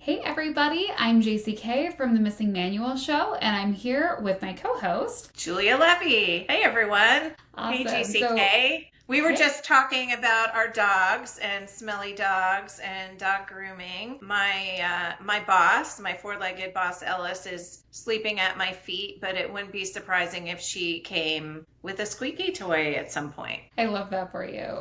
Hey everybody, I'm JCK from the Missing Manual Show, and I'm here with my co-host. Julia Levy. Hey, everyone. Hey, Awesome. GCK. We were Hey, just talking about our dogs and smelly dogs and dog grooming. My boss, my four-legged boss Ellis, is sleeping at my feet, but it wouldn't be surprising if she came with a squeaky toy at some point. I love that for you.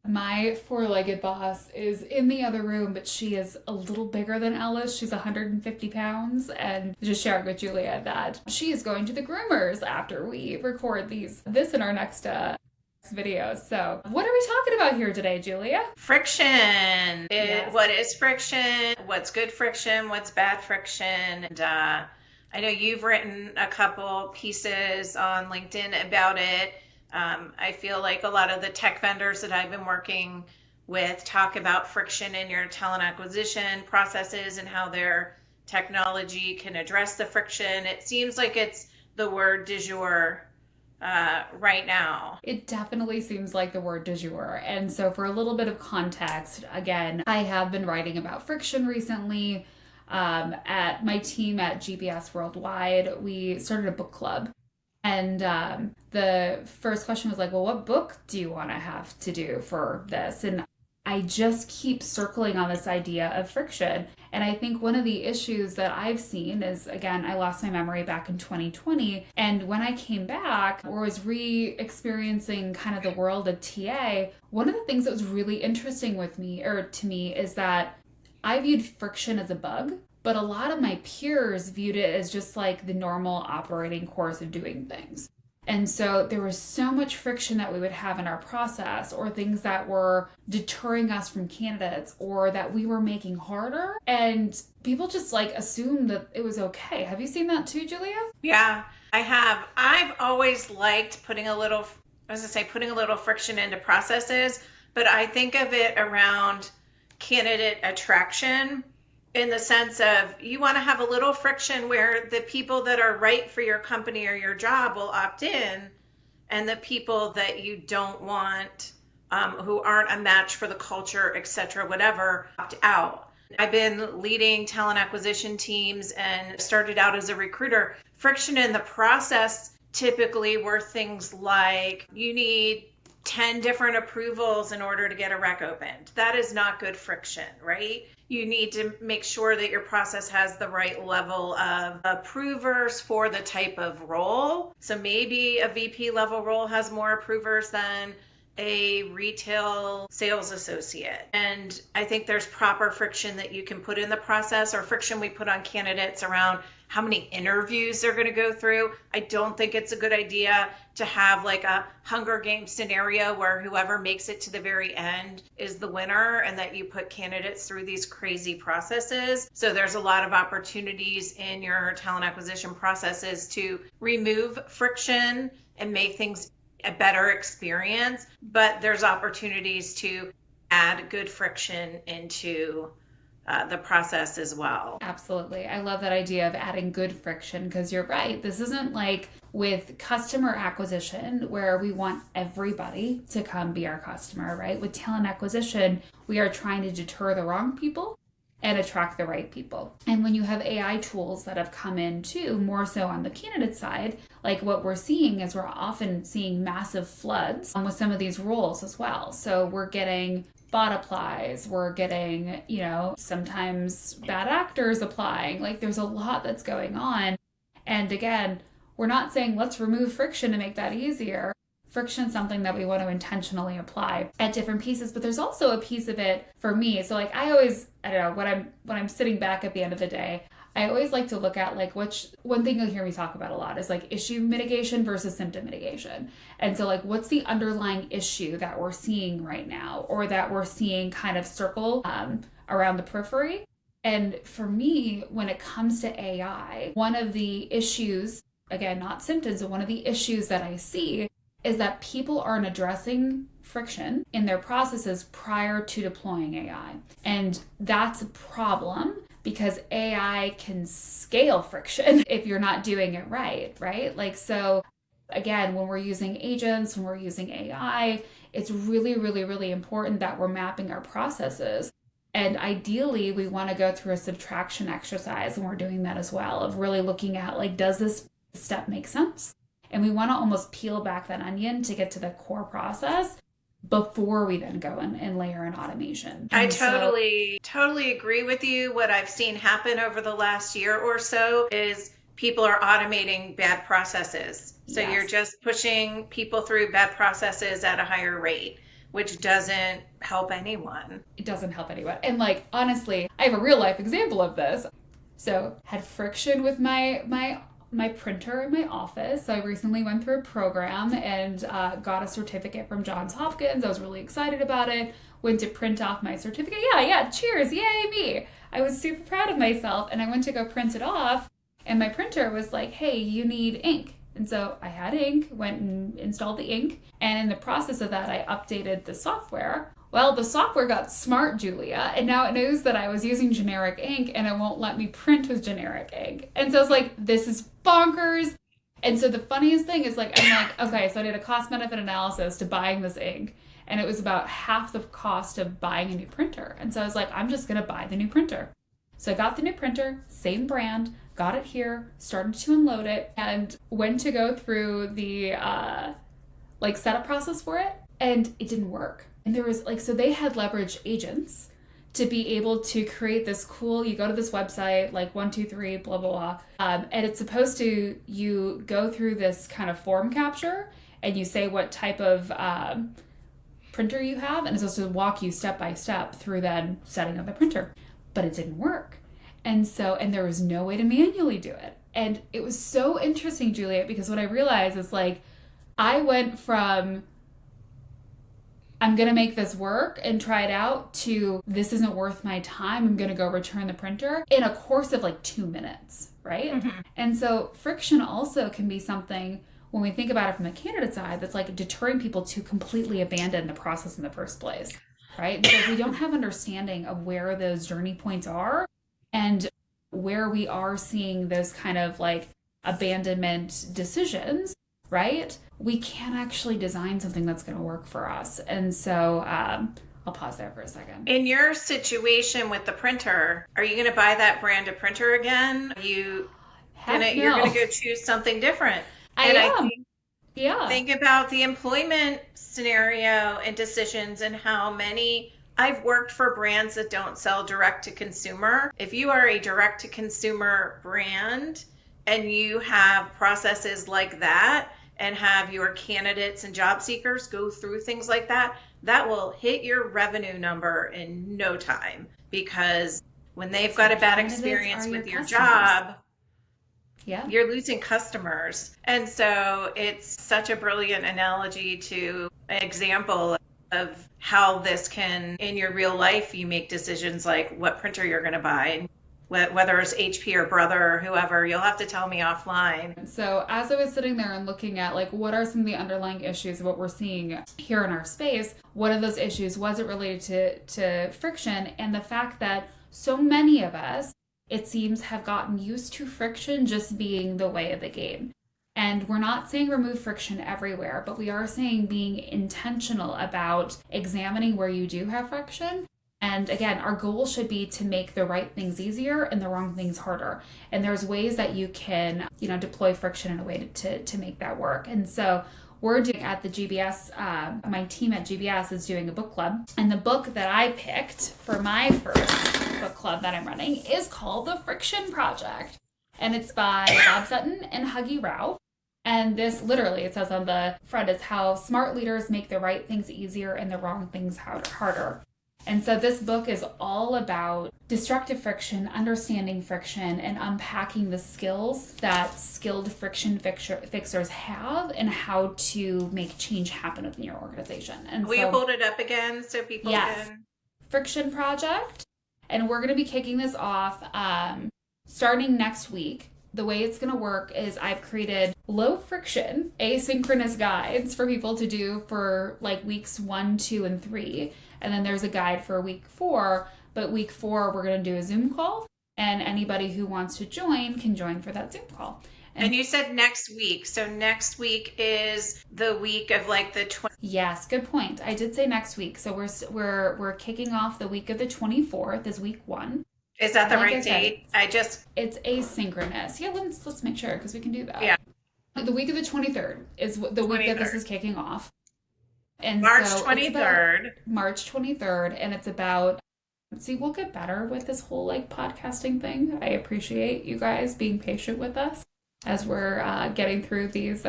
My four-legged boss is in the other room, but she is a little bigger than Ellis. She's 150 pounds, and just sharing with Julia that she is going to the groomers after we record this in our next video. So, what are we talking about here today, Julia? Friction. Yes. What is friction? What's good friction? What's bad friction? And I know you've written a couple pieces on LinkedIn about it. I feel like a lot of the tech vendors that I've been working with talk about friction in your talent acquisition processes and how their technology can address the friction. It seems like it's the word du jour right now. It definitely seems like the word du jour. And so, for a little bit of context, again, I have been writing about friction recently. At my team at GPS Worldwide, we started a book club. And the first question was like, well, what book do you want to have to do for this? And I just keep circling on this idea of friction. And I think one of the issues that I've seen is, again, I lost my memory back in 2020. And when I came back or was re experiencing kind of the world of TA, one of the things that was really interesting with me or to me is that I viewed friction as a bug, but a lot of my peers viewed it as just like the normal operating course of doing things. And so there was so much friction that we would have in our process, or things that were deterring us from candidates, or that we were making harder. And people just like assumed that it was okay. Have you seen that too, Julia? Yeah, I have. I've always liked putting a little friction into processes, but I think of it around candidate attraction in the sense of you want to have a little friction where the people that are right for your company or your job will opt in, and the people that you don't want, who aren't a match for the culture, etc., whatever, opt out. I've been leading talent acquisition teams and started out as a recruiter. Friction in the process typically were things like you need 10 different approvals in order to get a rec opened. That is not good friction, right? You need to make sure that your process has the right level of approvers for the type of role. So maybe a VP level role has more approvers than a retail sales associate. And I think there's proper friction that you can put in the process, or friction we put on candidates around how many interviews they're going to go through. I don't think it's a good idea to have like a Hunger Games scenario where whoever makes it to the very end is the winner, and that you put candidates through these crazy processes. So there's a lot of opportunities in your talent acquisition processes to remove friction and make things a better experience, but there's opportunities to add good friction into the process as well. Absolutely. I love that idea of adding good friction because you're right. This isn't like with customer acquisition where we want everybody to come be our customer, right? With talent acquisition, we are trying to deter the wrong people and attract the right people. And when you have AI tools that have come in too, more so on the candidate side, like what we're seeing is we're often seeing massive floods with some of these roles as well. So we're getting bot applies, we're getting, sometimes bad actors applying. Like there's a lot that's going on. And again, we're not saying let's remove friction to make that easier. Friction is something that we want to intentionally apply at different pieces, but there's also a piece of it for me. So like I don't know, when I'm sitting back at the end of the day, I always like to look at like one thing you'll hear me talk about a lot is like issue mitigation versus symptom mitigation. And so like what's the underlying issue that we're seeing right now, or that we're seeing kind of circle around the periphery? And for me, when it comes to AI, one of the issues, again, not symptoms, but one of the issues that I see is that people aren't addressing friction in their processes prior to deploying AI. And that's a problem because AI can scale friction if you're not doing it right, right? Like, so again, when we're using agents, when we're using AI, it's really, really, really important that we're mapping our processes And ideally, we want to go through a subtraction exercise, and we're doing that as well, of really looking at like, does this step make sense? And we want to almost peel back that onion to get to the core process before we then go and layer in automation. I totally agree with you. What I've seen happen over the last year or so is people are automating bad processes. So Yes. you're just pushing people through bad processes at a higher rate, which doesn't help anyone. It doesn't help anyone. And like, honestly, I have a real life example of this. So had friction with my printer in my office. So I recently went through a program and got a certificate from Johns Hopkins. I was really excited about it. Went to print off my certificate. Yeah, cheers, yay me. I was super proud of myself, and I went to go print it off, and my printer was like, hey, you need ink. And so I had ink, went and installed the ink, and in the process of that, I updated the software. Well, the software got smart, Julia, and now it knows that I was using generic ink and it won't let me print with generic ink. And so I was like, this is bonkers. And so the funniest thing is like, I'm like, okay, so I did a cost benefit analysis to buying this ink, and it was about half the cost of buying a new printer. And so I was like, I'm just going to buy the new printer. So I got the new printer, same brand, got it here, started to unload it, and went to go through the like setup process for it, and it didn't work. And there was like, so they had leveraged agents to be able to create this cool, you go to this website, like 123, blah, blah, blah. And it's supposed to, you go through this kind of form capture and you say what type of printer you have, and it's supposed to walk you step by step through then setting up the printer. But it didn't work. And there was no way to manually do it. And it was so interesting, Juliet, because what I realized is like, I went from, I'm going to make this work and try it out, to this isn't worth my time, I'm going to go return the printer, in a course of like 2 minutes, right? Mm-hmm. And so friction also can be something, when we think about it from the candidate side, that's like deterring people to completely abandon the process in the first place, right? So if we don't have understanding of where those journey points are and where we are seeing those kind of like abandonment decisions, right? We can't actually design something that's going to work for us. And so I'll pause there for a second. In your situation with the printer, are you going to buy that brand of printer again? You're going to go choose something different. I think about the employment scenario and decisions, and how many I've worked for brands that don't sell direct to consumer. If you are a direct to consumer brand and you have processes like that, and have your candidates and job seekers go through things like that, that will hit your revenue number in no time. Because when they've got a bad experience with your job, you're losing customers. And so it's such a brilliant analogy to an example of how this can, in your real life, you make decisions like what printer you're going to buy. Whether it's HP or Brother or whoever, you'll have to tell me offline. So as I was sitting there and looking at like, what are some of the underlying issues of what we're seeing here in our space, one of those issues was it related to friction, and the fact that so many of us, it seems, have gotten used to friction just being the way of the game. And we're not saying remove friction everywhere, but we are saying being intentional about examining where you do have friction. And again, our goal should be to make the right things easier and the wrong things harder. And there's ways that you can, deploy friction in a way to make that work. And so we're doing at the GBS, my team at GBS is doing a book club. And the book that I picked for my first book club that I'm running is called The Friction Project. And it's by Bob Sutton and Huggy Rao. And this literally, it says on the front, is how smart leaders make the right things easier and the wrong things harder. And so this book is all about destructive friction, understanding friction, and unpacking the skills that skilled friction fixers have and how to make change happen within your organization. And will you hold it up again so people can? Friction Project. And we're going to be kicking this off starting next week. The way it's going to work is I've created low friction asynchronous guides for people to do for like weeks 1, 2, and 3. And then there's a guide for week 4, but week 4, we're going to do a Zoom call, and anybody who wants to join can join for that Zoom call. And you said next week. So next week is the week of like the 20. Yes, good point. I did say next week. So we're kicking off the week of the 24th is week 1. Is that the Like I right said, date? it's asynchronous. Yeah, let's make sure because we can do that. Yeah. The week of the 23rd is the week that this is kicking off. And March so 23rd. March 23rd, and it's about. See, we'll get better with this whole like podcasting thing. I appreciate you guys being patient with us as we're getting through these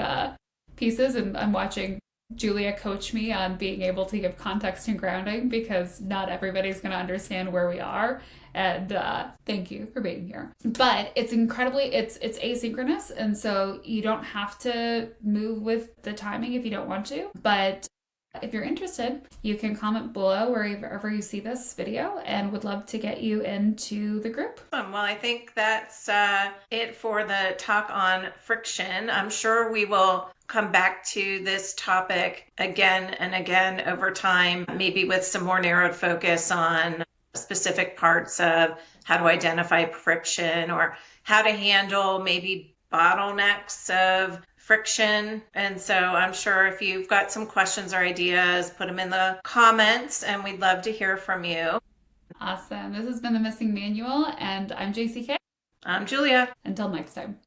pieces, and I'm watching Julia coach me on being able to give context and grounding because not everybody's going to understand where we are. And thank you for being here. But it's it's asynchronous, and so you don't have to move with the timing if you don't want to. But if you're interested, you can comment below wherever you see this video, and would love to get you into the group. Well, I think that's it for the talk on friction. I'm sure we will come back to this topic again and again over time, maybe with some more narrowed focus on specific parts of how to identify friction or how to handle maybe bottlenecks of friction. And so I'm sure if you've got some questions or ideas, put them in the comments and we'd love to hear from you. Awesome. This has been the Missing Manual, and I'm JCK. I'm Julia. Until next time.